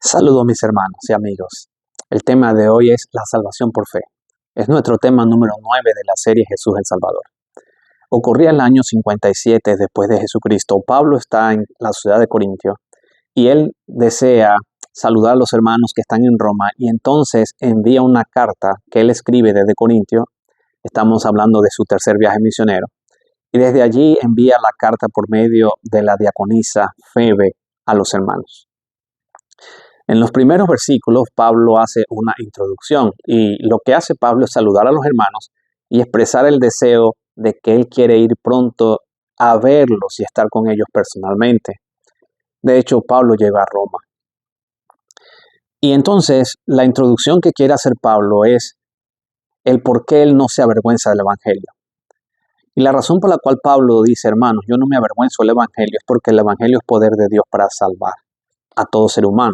Saludos mis hermanos y amigos. El tema de hoy es la salvación por fe. Es nuestro tema número 9 de la serie Jesús el Salvador. Ocurría el año 57 después de Jesucristo. Pablo está en la ciudad de Corintio y él desea saludar a los hermanos que están en Roma y entonces envía una carta que él escribe desde Corintio. Estamos hablando de su tercer viaje misionero. Y desde allí envía la carta por medio de la diaconisa Febe a los hermanos. En los primeros versículos, Pablo hace una introducción y lo que hace Pablo es saludar a los hermanos y expresar el deseo de que él quiere ir pronto a verlos y estar con ellos personalmente. De hecho, Pablo llega a Roma. Y entonces, la introducción que quiere hacer Pablo es el por qué él no se avergüenza del Evangelio. Y la razón por la cual Pablo dice, hermanos, yo no me avergüenzo del Evangelio, es porque el Evangelio es poder de Dios para salvar a todo ser humano.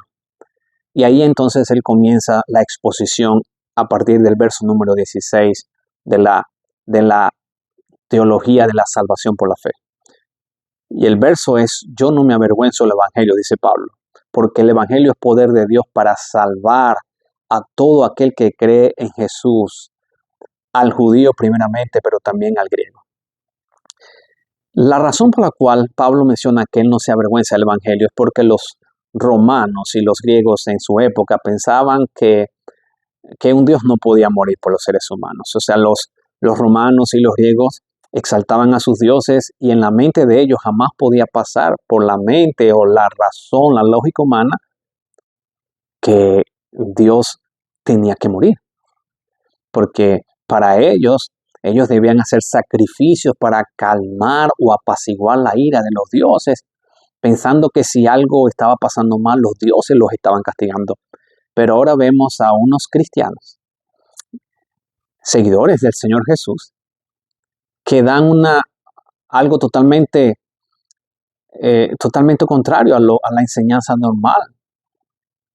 Y ahí entonces él comienza la exposición a partir del verso número 16 de la teología de la salvación por la fe. Y el verso es, yo no me avergüenzo del Evangelio, dice Pablo, porque el Evangelio es poder de Dios para salvar a todo aquel que cree en Jesús, al judío primeramente, pero también al griego. La razón por la cual Pablo menciona que él no se avergüenza del Evangelio es porque los romanos y los griegos en su época pensaban que un Dios no podía morir por los seres humanos. O sea, los romanos y los griegos exaltaban a sus dioses y en la mente de ellos jamás podía pasar por la mente o la razón, la lógica humana, que Dios tenía que morir. Porque para ellos debían hacer sacrificios para calmar o apaciguar la ira de los dioses, pensando que si algo estaba pasando mal, los dioses los estaban castigando. Pero ahora vemos a unos cristianos, seguidores del Señor Jesús, que dan algo totalmente contrario a la enseñanza normal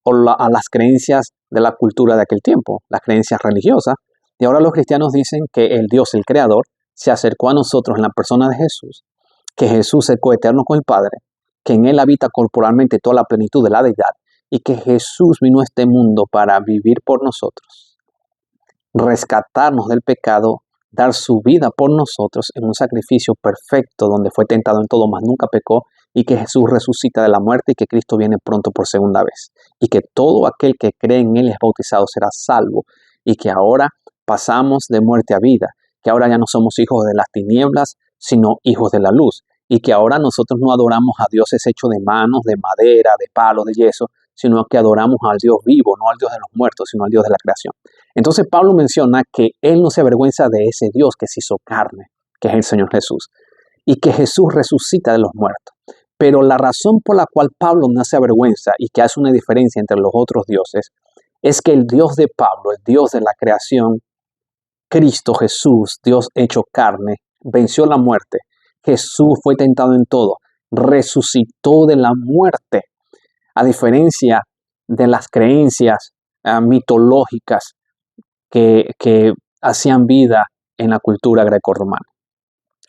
o a las creencias de la cultura de aquel tiempo, las creencias religiosas. Y ahora los cristianos dicen que el Dios, el Creador, se acercó a nosotros en la persona de Jesús, que Jesús es coeterno con el Padre, que en Él habita corporalmente toda la plenitud de la deidad y que Jesús vino a este mundo para vivir por nosotros, rescatarnos del pecado, dar su vida por nosotros en un sacrificio perfecto donde fue tentado en todo, mas nunca pecó, y que Jesús resucita de la muerte y que Cristo viene pronto por segunda vez y que todo aquel que cree en Él es bautizado será salvo y que ahora pasamos de muerte a vida, que ahora ya no somos hijos de las tinieblas, sino hijos de la luz, y que ahora nosotros no adoramos a dioses hechos de manos, de madera, de palo, de yeso, sino que adoramos al Dios vivo, no al Dios de los muertos, sino al Dios de la creación. Entonces Pablo menciona que él no se avergüenza de ese Dios que se hizo carne, que es el Señor Jesús, y que Jesús resucita de los muertos. Pero la razón por la cual Pablo no se avergüenza y que hace una diferencia entre los otros dioses, es que el Dios de Pablo, el Dios de la creación, Cristo Jesús, Dios hecho carne, venció la muerte. Jesús fue tentado en todo, resucitó de la muerte, a diferencia de las creencias mitológicas que hacían vida en la cultura grecorromana.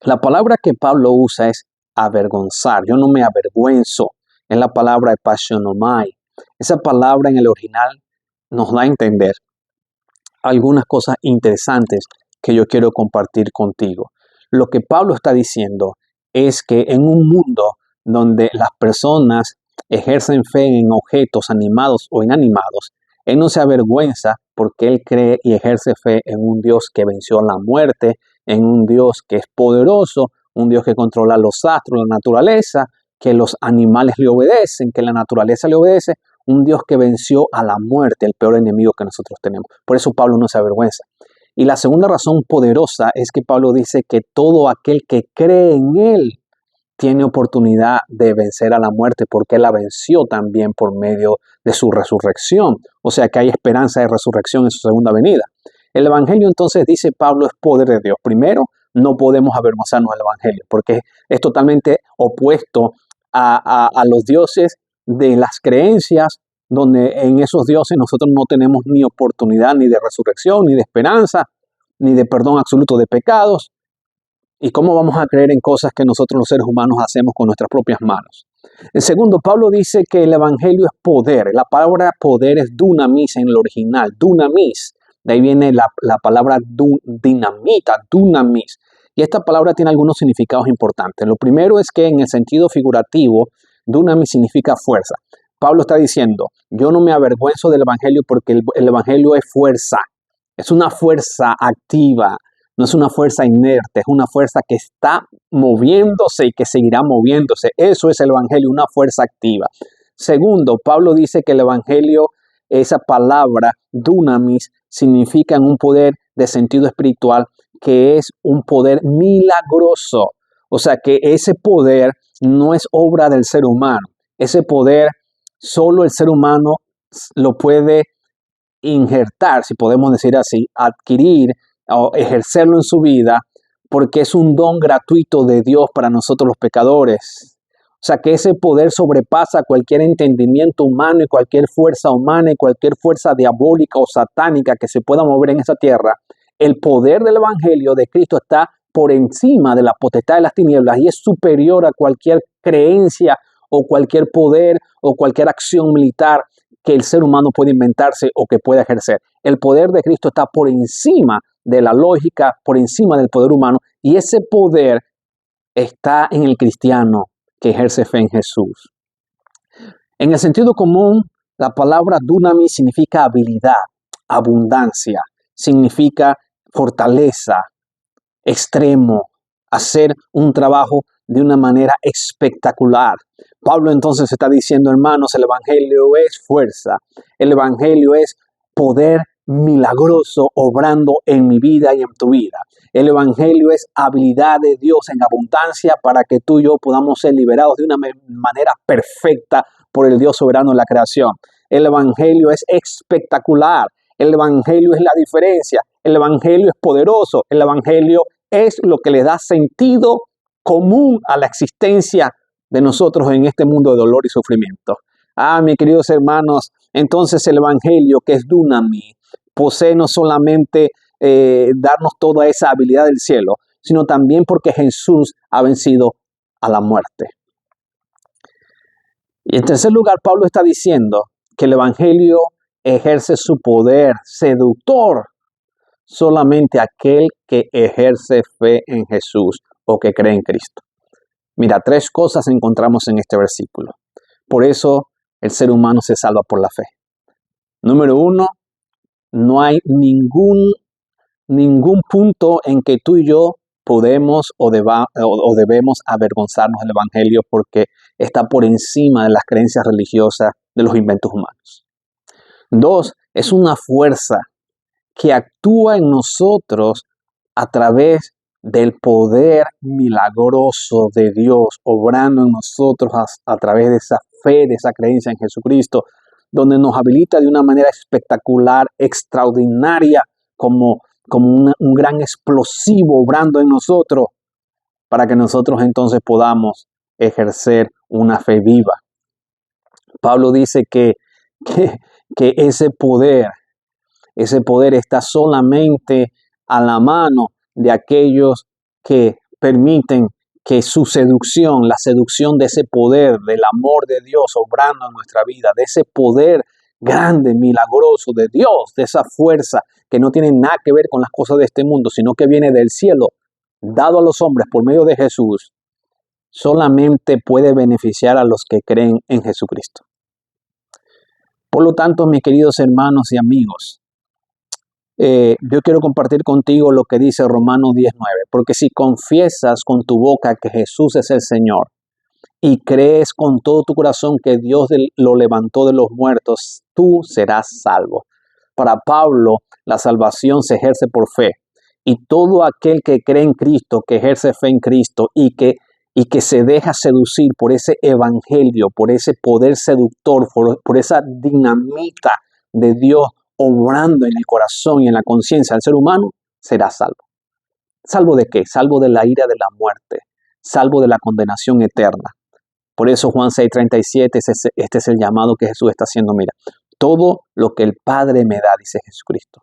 La palabra que Pablo usa es avergonzar. Yo no me avergüenzo. Es la palabra epassionomai. Esa palabra en el original nos da a entender algunas cosas interesantes que yo quiero compartir contigo. Lo que Pablo está diciendo es que en un mundo donde las personas ejercen fe en objetos animados o inanimados, él no se avergüenza porque él cree y ejerce fe en un Dios que venció la muerte, en un Dios que es poderoso, un Dios que controla los astros, la naturaleza, que los animales le obedecen, que la naturaleza le obedece, un Dios que venció a la muerte, el peor enemigo que nosotros tenemos. Por eso Pablo no se avergüenza. Y la segunda razón poderosa es que Pablo dice que todo aquel que cree en Él tiene oportunidad de vencer a la muerte porque Él la venció también por medio de su resurrección. O sea que hay esperanza de resurrección en su segunda venida. El Evangelio entonces, dice Pablo, es poder de Dios. Primero, no podemos avergonzarnos del Evangelio porque es totalmente opuesto a los dioses de las creencias, donde en esos dioses nosotros no tenemos ni oportunidad ni de resurrección, ni de esperanza, ni de perdón absoluto de pecados. ¿Y cómo vamos a creer en cosas que nosotros los seres humanos hacemos con nuestras propias manos? El segundo, Pablo dice que el evangelio es poder. La palabra poder es dunamis en el original, dunamis. De ahí viene la palabra dinamita, dunamis. Y esta palabra tiene algunos significados importantes. Lo primero es que en el sentido figurativo, dunamis significa fuerza. Pablo está diciendo, yo no me avergüenzo del evangelio porque el evangelio es fuerza. Es una fuerza activa, no es una fuerza inerte, es una fuerza que está moviéndose y que seguirá moviéndose. Eso es el evangelio, una fuerza activa. Segundo, Pablo dice que el evangelio, esa palabra dunamis, significa un poder de sentido espiritual que es un poder milagroso. O sea que ese poder no es obra del ser humano. Ese poder solo el ser humano lo puede injertar, si podemos decir así, adquirir o ejercerlo en su vida, porque es un don gratuito de Dios para nosotros los pecadores. O sea que ese poder sobrepasa cualquier entendimiento humano y cualquier fuerza humana y cualquier fuerza diabólica o satánica que se pueda mover en esa tierra. El poder del evangelio de Cristo está por encima de la potestad de las tinieblas y es superior a cualquier creencia o cualquier poder o cualquier acción militar que el ser humano puede inventarse o que pueda ejercer. El poder de Cristo está por encima de la lógica, por encima del poder humano, y ese poder está en el cristiano que ejerce fe en Jesús. En el sentido común, la palabra dunamis significa habilidad, abundancia, significa fortaleza, extremo, hacer un trabajo de una manera espectacular. Pablo entonces está diciendo, hermanos, el evangelio es fuerza, el evangelio es poder milagroso obrando en mi vida y en tu vida. El evangelio es habilidad de Dios en abundancia para que tú y yo podamos ser liberados de una manera perfecta por el Dios soberano en la creación. El evangelio es espectacular. El evangelio es la diferencia. El evangelio es poderoso. El evangelio es lo que le da sentido común a la existencia de nosotros en este mundo de dolor y sufrimiento. Mis queridos hermanos, entonces el evangelio, que es dunamis, posee no solamente darnos toda esa habilidad del cielo, sino también porque Jesús ha vencido a la muerte. Y en tercer lugar, Pablo está diciendo que el evangelio ejerce su poder seductor solamente aquel que ejerce fe en Jesús o que cree en Cristo. Mira, tres cosas encontramos en este versículo. Por eso el ser humano se salva por la fe. Número uno, no hay ningún punto en que tú y yo podemos o debemos avergonzarnos del evangelio porque está por encima de las creencias religiosas de los inventos humanos. Dos, es una fuerza que actúa en nosotros a través del poder milagroso de Dios, obrando en nosotros a través de esa fe, de esa creencia en Jesucristo, donde nos habilita de una manera espectacular, extraordinaria, como un gran explosivo obrando en nosotros, para que nosotros entonces podamos ejercer una fe viva. Pablo dice que ese poder está solamente a la mano de aquellos que permiten que su seducción, la seducción de ese poder, del amor de Dios obrando en nuestra vida, de ese poder grande, milagroso de Dios, de esa fuerza que no tiene nada que ver con las cosas de este mundo, sino que viene del cielo, dado a los hombres por medio de Jesús, solamente puede beneficiar a los que creen en Jesucristo. Por lo tanto, mis queridos hermanos y amigos, yo quiero compartir contigo lo que dice Romanos 10:9, porque si confiesas con tu boca que Jesús es el Señor y crees con todo tu corazón que Dios lo levantó de los muertos, tú serás salvo. Para Pablo, la salvación se ejerce por fe, y todo aquel que cree en Cristo, que ejerce fe en Cristo y que se deja seducir por ese evangelio, por ese poder seductor, por esa dinamita de Dios obrando en el corazón y en la conciencia del ser humano, será salvo. ¿Salvo de qué? Salvo de la ira de la muerte, salvo de la condenación eterna. Por eso Juan 6:37, este es el llamado que Jesús está haciendo. Mira, todo lo que el Padre me da, dice Jesucristo,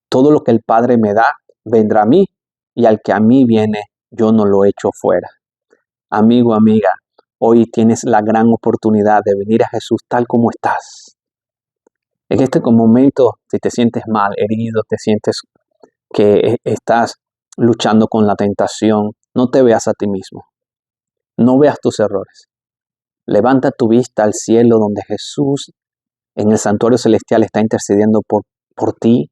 todo lo que el Padre me da, vendrá a mí, y al que a mí viene, yo no lo echo fuera. Amigo, amiga, hoy tienes la gran oportunidad de venir a Jesús tal como estás. En este momento, si te sientes mal, herido, te sientes que estás luchando con la tentación, no te veas a ti mismo. No veas tus errores. Levanta tu vista al cielo donde Jesús en el santuario celestial está intercediendo por ti.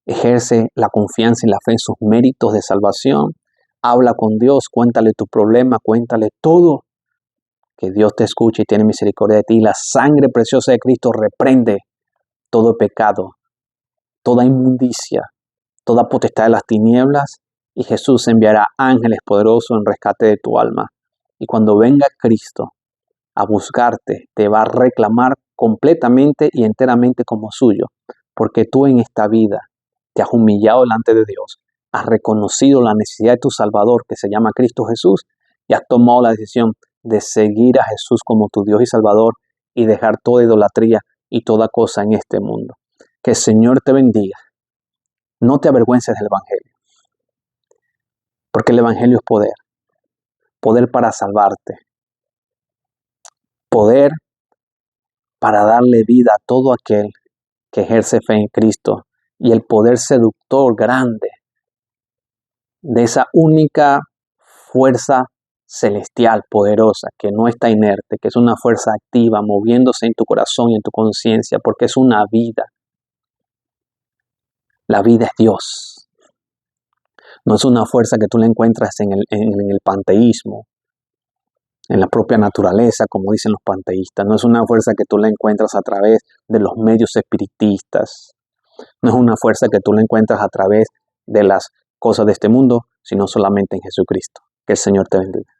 Ejerce la confianza y la fe en sus méritos de salvación. Habla con Dios, cuéntale tu problema, cuéntale todo. Que Dios te escuche y tiene misericordia de ti. La sangre preciosa de Cristo reprende todo pecado, toda inmundicia, toda potestad de las tinieblas, y Jesús enviará ángeles poderosos en rescate de tu alma. Y cuando venga Cristo a buscarte, te va a reclamar completamente y enteramente como suyo, porque tú en esta vida te has humillado delante de Dios, has reconocido la necesidad de tu Salvador, que se llama Cristo Jesús, y has tomado la decisión de seguir a Jesús como tu Dios y Salvador y dejar toda idolatría y toda cosa en este mundo. Que el Señor te bendiga. No te avergüences del Evangelio, porque el Evangelio es poder. Poder para salvarte. Poder para darle vida a todo aquel que ejerce fe en Cristo. Y el poder seductor grande de esa única fuerza celestial, poderosa, que no está inerte, que es una fuerza activa, moviéndose en tu corazón y en tu conciencia, porque es una vida. La vida es Dios. No es una fuerza que tú la encuentras en el panteísmo, en la propia naturaleza, como dicen los panteístas. No es una fuerza que tú la encuentras a través de los medios espiritistas. No es una fuerza que tú la encuentras a través de las cosas de este mundo, sino solamente en Jesucristo. Que el Señor te bendiga.